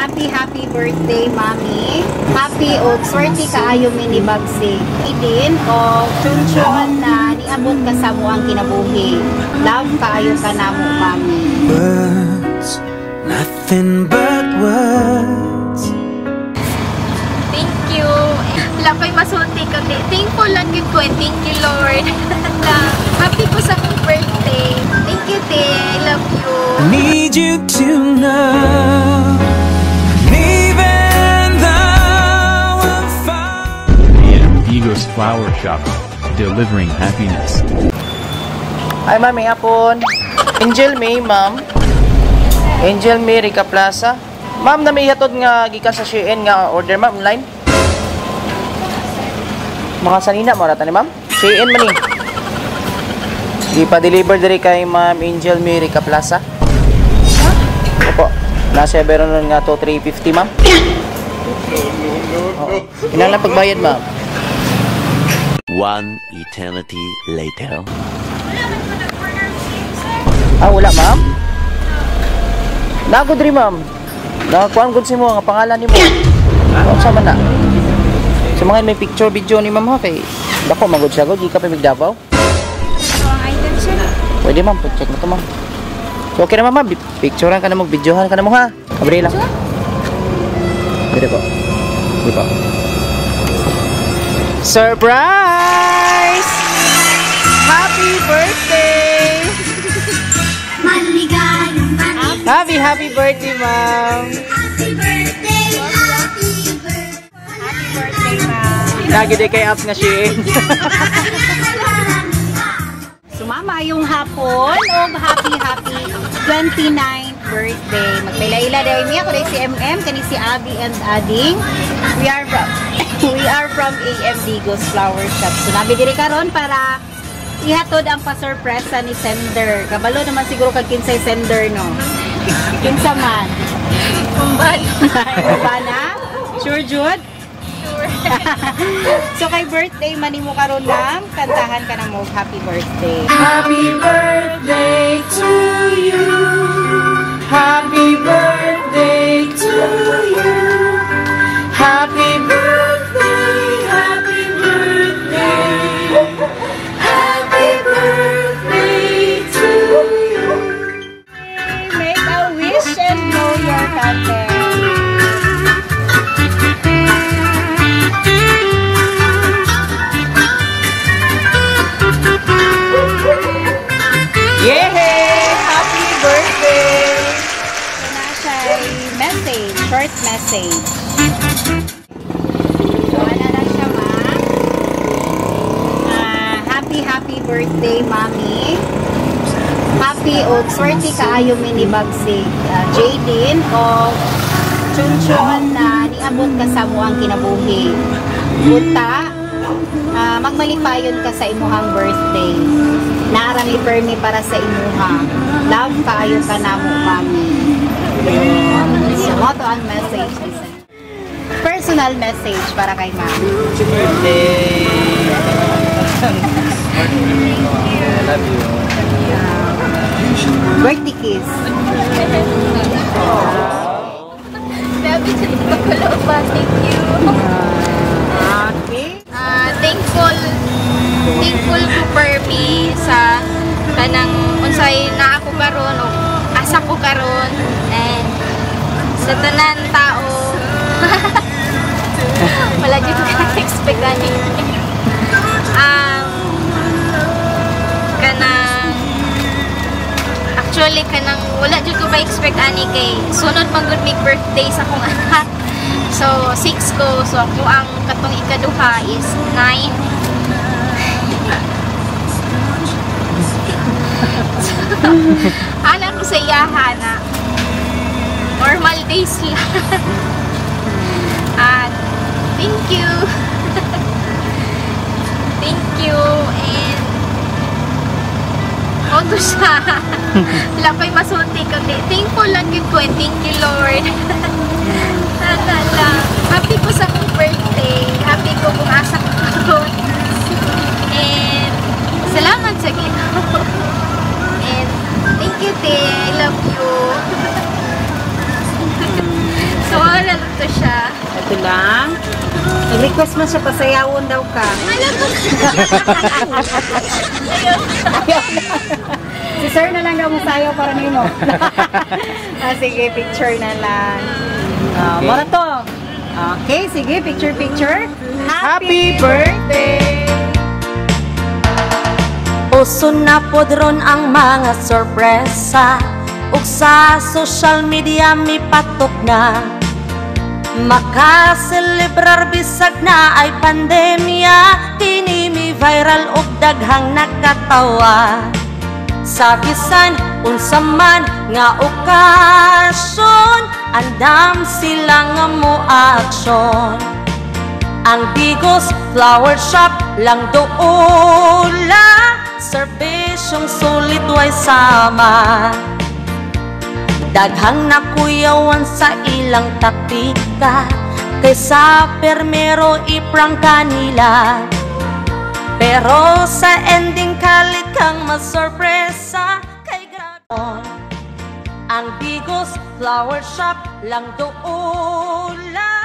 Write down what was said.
Happy birthday, Mami. Happy o swerte kaayo mini bagsig. Idin o chunchon na niabot ka sa mo ang kinabuhi. Love kaayo ka na mo, Mami. Words, nothing but words. Thank you. Lapay masulti ko. Thankful lang yun ko. Thank you, Lord. Happy ko sa akong birthday. Thank you, Te. I love you. I need you to know. Even though I'm far. Ego's Flower Shop, delivering happiness. Hi, ma'am. May hapon. Angel May, ma'am. Angel May, Rica Plaza. Ma'am, na may hatod nga gikan sa Shein nga order, ma'am, online. Makasanina mo rata ni ma'am. Shein man ni. Ipa-deliver diri kay ma'am Angel May, Rica Plaza. Opo. Nasa Veron nga to 350, ma'am. Ilan lang pagbayad, ma'am? One eternity later. Ah, wala, ma'am? Nagod rin, ma'am. Nakakuhaan gud si mo ang pangalan ni mo. Ano sa man na? Sa mga may picture video ni ma'am ha kay dako magod siya gud, di ka pa Davao. So, ang item siya. Pwede, ma'am, check mo to, ma'am. So, okay na, ma'am. Picturean ka na mo, videohan ka na mo, ha? Abri lang. Pwede po. Pwede po. Surprise! Happy birthday! Happy birthday, ma'am! Happy birthday, Ma'am. Nagide kay apps nga siya. Sumama yung hapon o happy 29th birthday. Magpaila-ila dahil niya kung si MM, kani si Abby and Ading. We are from AMD Go's Flower Shop. So nabi diri karon para ihatod ang pa-surpresa ni Sender. Kabalo naman siguro kag kinsay Sender, no? Kinsa man. Kumbana. Sure, Jude? Sure. So kay birthday manimo karon lang, kantahan ka na mo happy birthday. Happy birthday to you. Happy birthday to you. Happy birthday, happy birthday. Happy birthday to you. Make a wish and blow your candle. Yay! Happy birthday! So na siya'y message, short message. So ano na siya, ma? Happy birthday, Mami. Happy o swerte kaayo mini bagsig. Jaden o chunchon na niabot ka sa mo ang kinabuhi. Buta, magmalipayon ka sa imuhang birthday. Naarang ipermi para sa imuha. Love kaayo ka na mo, Mami. So, moto ang message. Personal message para kay Mami. Birthday! I love you. Birthday kiss. Sabi siya ito pa. Thank you. Okay. Thankful ko per me sa kanang unsay na ako karon o asa ko karon and sa tanan tao wala jud ka expect ani kanang actually kanang wala jud ko ba expect ani kay sunod man gud mig birthday sa akong anak. So 6 ko, so ako ang katong ikaduha is 9. Alam ko sa iyahan na normal days lang. At thank you. Thank you and auto siya. Lapay masulti ko. Thankful lang yun ko and thank you, Lord. Happy ko sa akong birthday. Happy ko kung asa ko. And salamat sa Ginoo. And thank you, Te. I love you. So, Ito lang. Nag-request man siya pasayawon daw ka. Si sir na lang daw masayaw para nimo. Sige, picture na lang. Mara to. Okay, sige, picture. Happy birthday! Uso na podron ang mga sorpresa, ug sa social media mi patok na makaselebrar bisag na ay pandemya, kini mi viral ug daghang nakatawa. Sa bisan unsa man nga okasyon, andam sila nga mo aksyon. Ang Bigos Flower Shop lang doula, serbisyong sulit way sama. Daghang nakuyawan sa ilang taktika, kaysa permero iprang kanila. Pero sa ending kalit kang masorpresa, kay grabe. Ang Bigos Flower Shop lang doula,